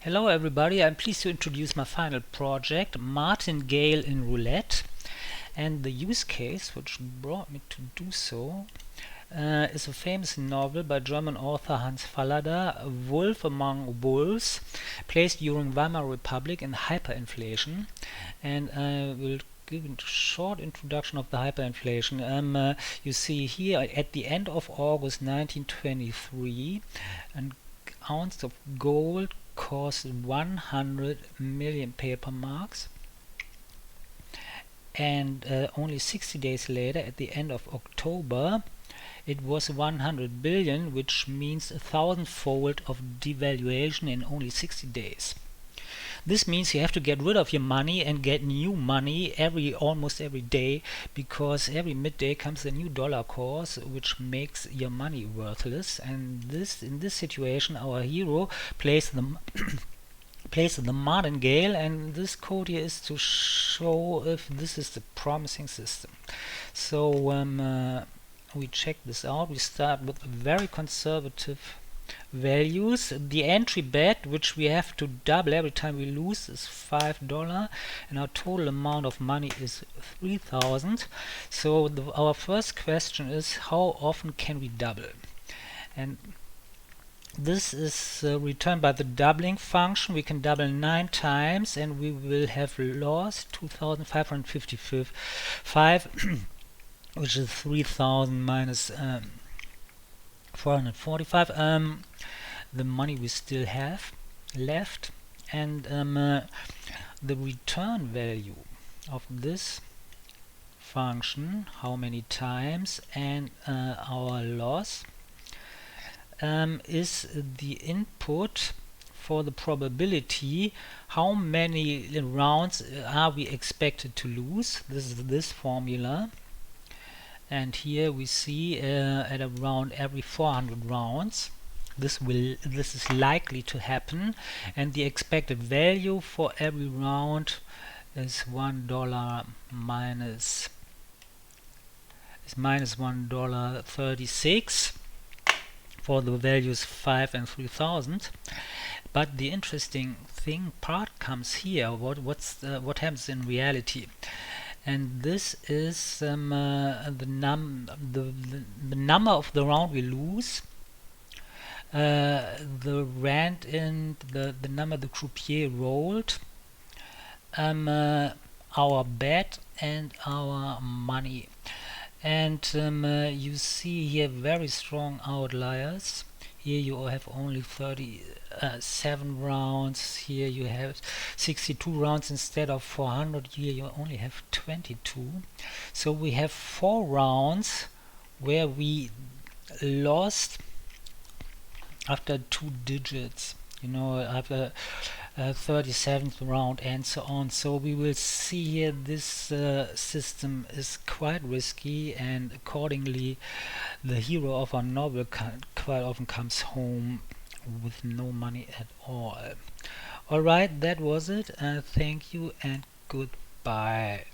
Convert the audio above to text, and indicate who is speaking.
Speaker 1: Hello everybody, I'm pleased to introduce my final project, Martingale in Roulette. And the use case which brought me to do so is a famous novel by German author Hans Fallada, Wolf Among Wolves, placed during Weimar Republic in hyperinflation. And I will give a short introduction of the hyperinflation. You see here at the end of August 1923, an ounce of gold cost 100 million paper marks, and only 60 days later, at the end of October, it was 100 billion, which means 1,000-fold of devaluation in only 60 days. This means you have to get rid of your money and get new money almost every day, because every midday comes a new dollar course which makes your money worthless. And in this situation, our hero plays the Martingale, and this code here is to show if this is the promising system. So we check this out. We start with very conservative values. The entry bet, which we have to double every time we lose, is $5, and our total amount of money is 3,000. So our first question is, how often can we double? And this is returned by the doubling function. We can double 9 times and we will have lost 2,555 which is 3,000 minus 445, the money we still have left. And the return value of this function, how many times, and our loss is the input for the probability, how many rounds are we expected to lose. This is this formula, and here we see at around every 400 rounds this is likely to happen, and the expected value for every round is $1 minus $1.36 for the values 5 and 3,000. But the interesting part comes here. What happens in reality? And this is the number of the round we lose, the rand and the number the croupier rolled, our bet and our money. And you see here very strong outliers. Here you have only 37 rounds. Here you have 62 rounds instead of 400. Here you only have 22. So we have 4 rounds where we lost after 2 digits, after 37th round and so on. So we will see here this system is quite risky, and accordingly the hero of our novel quite often comes home with no money at all. Alright, that was it. Thank you and goodbye.